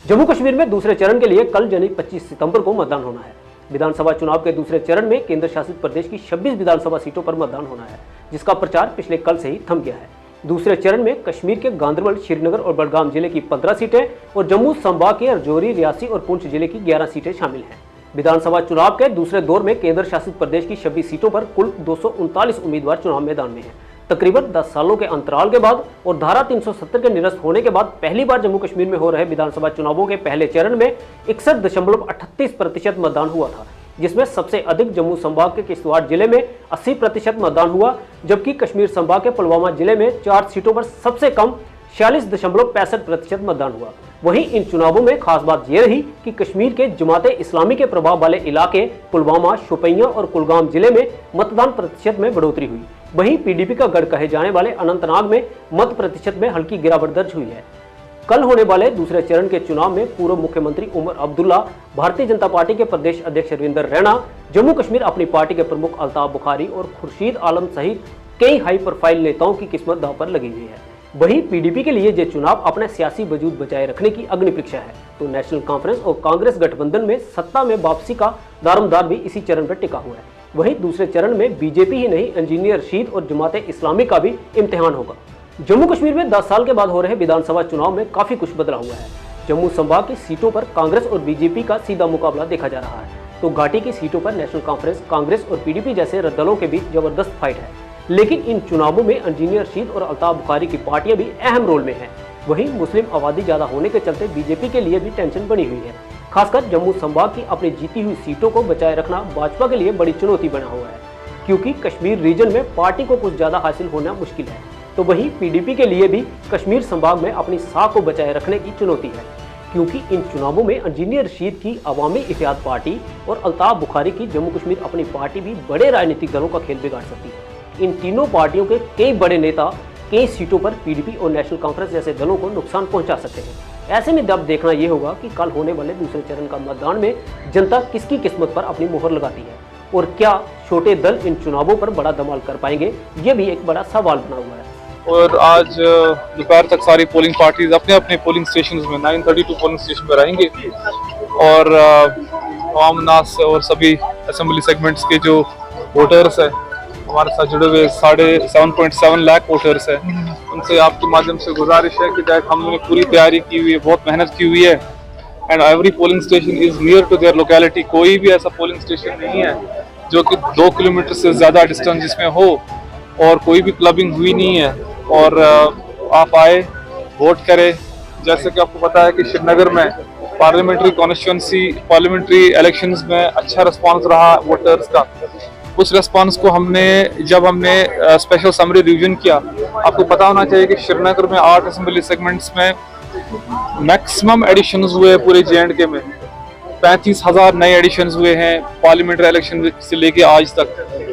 जम्मू कश्मीर में दूसरे चरण के लिए कल यानी 25 सितंबर को मतदान होना है। विधानसभा चुनाव के दूसरे चरण में केंद्र शासित प्रदेश की 26 विधानसभा सीटों पर मतदान होना है, जिसका प्रचार पिछले कल से ही थम गया है। दूसरे चरण में कश्मीर के गांदरबल, श्रीनगर और बडगाम जिले की 15 सीटें और जम्मू संभाग के राजौरी, रियासी और पुंछ जिले की 11 सीटें शामिल हैं। विधानसभा चुनाव के दूसरे दौर में केंद्र शासित प्रदेश की 26 सीटों पर कुल 239 उम्मीदवार चुनाव मैदान में हैं। तकरीबन 10 सालों के अंतराल के बाद और धारा 370 के निरस्त होने के बाद पहली बार जम्मू कश्मीर में हो रहे विधानसभा चुनावों के पहले चरण में 61.38% मतदान हुआ था, जिसमें सबसे अधिक जम्मू संभाग के किश्तवाड़ जिले में 80% मतदान हुआ, जबकि कश्मीर संभाग के पुलवामा जिले में 4 सीटों पर सबसे कम 46.65% मतदान हुआ। वहीं इन चुनावों में खास बात यह रही कि कश्मीर के जमाते इस्लामी के प्रभाव वाले इलाके पुलवामा, शोपियां और कुलगाम जिले में मतदान प्रतिशत में बढ़ोतरी हुई। वहीं पीडीपी का गढ़ कहे जाने वाले अनंतनाग में मत प्रतिशत में हल्की गिरावट दर्ज हुई है। कल होने वाले दूसरे चरण के चुनाव में पूर्व मुख्यमंत्री उमर अब्दुल्ला, भारतीय जनता पार्टी के प्रदेश अध्यक्ष रविंदर रैना, जम्मू कश्मीर अपनी पार्टी के प्रमुख अल्ताफ बुखारी और खुर्शीद आलम सहित कई हाई प्रोफाइल नेताओं की किस्मत दांव पर लगी हुई है। वहीं पीडीपी के लिए ये चुनाव अपने सियासी वजूद बचाए रखने की अग्नि परीक्षा है, तो नेशनल कॉन्फ्रेंस और कांग्रेस गठबंधन में सत्ता में वापसी का दारोमदार भी इसी चरण पर टिका हुआ है। वहीं दूसरे चरण में बीजेपी ही नहीं, इंजीनियर रशीद और जमाते इस्लामी का भी इम्तिहान होगा। जम्मू कश्मीर में 10 साल के बाद हो रहे विधानसभा चुनाव में काफी कुछ बदला हुआ है। जम्मू संभाग की सीटों पर कांग्रेस और बीजेपी का सीधा मुकाबला देखा जा रहा है, तो घाटी की सीटों पर नेशनल कॉन्फ्रेंस, कांग्रेस और पीडीपी जैसे दलों के बीच जबरदस्त फाइट है। लेकिन इन चुनावों में इंजीनियर रशीद और अल्ताफ बुखारी की पार्टियां भी अहम रोल में हैं। वहीं मुस्लिम आबादी ज्यादा होने के चलते बीजेपी के लिए भी टेंशन बनी हुई है। खासकर जम्मू संभाग की अपनी जीती हुई सीटों को बचाए रखना भाजपा के लिए बड़ी चुनौती बना हुआ है, क्योंकि कश्मीर रीजन में पार्टी को कुछ ज्यादा हासिल होना मुश्किल है। तो वहीं पीडीपी के लिए भी कश्मीर संभाग में अपनी साख को बचाए रखने की चुनौती है, क्योंकि इन चुनावों में इंजीनियर रशीद की अवामी इत्तेहाद पार्टी और अल्ताफ बुखारी की जम्मू कश्मीर अपनी पार्टी भी बड़े राजनीतिक दलों का खेल बिगाड़ सकती है। इन तीनों पार्टियों के कई बड़े नेता कई सीटों पर पीडीपी और नेशनल कॉन्फ्रेंस जैसे दलों को नुकसान पहुंचा सकते हैं। ऐसे में अब देखना यह होगा कि कल होने वाले दूसरे चरण का मतदान में जनता किसकी किस्मत पर अपनी मोहर लगाती है, और क्या छोटे दल इन चुनावों पर बड़ा धमाल कर पाएंगे, ये भी एक बड़ा सवाल बना हुआ है। और आज दोपहर तक सारी पोलिंग पार्टीज अपने अपने पोलिंग स्टेशन में 932 पोलिंग स्टेशन पर आएंगे और आम नास और सभी असेंबली सेगमेंट्स के जो वोटर्स हैं हमारे साथ जुड़े हुए 7.7 लाख वोटर्स हैं, उनसे आपके माध्यम से गुजारिश है कि हमने पूरी तैयारी की हुई है, बहुत मेहनत की हुई है and every polling station is near to their locality. कोई भी ऐसा पोलिंग स्टेशन नहीं है जो कि 2 किलोमीटर से ज़्यादा डिस्टेंस जिसमें हो, और कोई भी क्लबिंग हुई नहीं है। और आप आए, वोट करें। जैसे कि आपको पता है कि श्रीनगर में पार्लियामेंट्री इलेक्शंस में अच्छा रिस्पांस रहा वोटर्स का। उस रिस्पांस को जब हमने स्पेशल समरी रिवीजन किया, आपको पता होना चाहिए कि श्रीनगर में 8 असेंबली सेगमेंट्स में मैक्सिमम एडिशंस हुए पूरे जे&के में। 35,000 नए एडिशंस हुए हैं पार्लियामेंट्री इलेक्शन से लेके आज तक।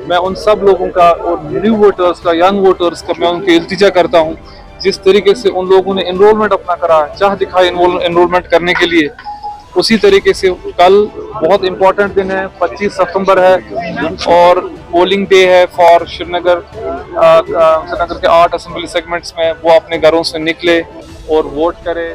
मैं उन सब लोगों का और न्यू वोटर्स का, यंग वोटर्स का मैं उनकी इल्तिजा करता हूँ, जिस तरीके से उन लोगों ने एनरोलमेंट अपना करा, चाह दिखाई एनरोलमेंट करने के लिए, उसी तरीके से कल बहुत इम्पोर्टेंट दिन है, 25 सितंबर है और पोलिंग डे है फॉर श्रीनगर के 8 असेंबली सेगमेंट्स में। वो अपने घरों से निकले और वोट करें।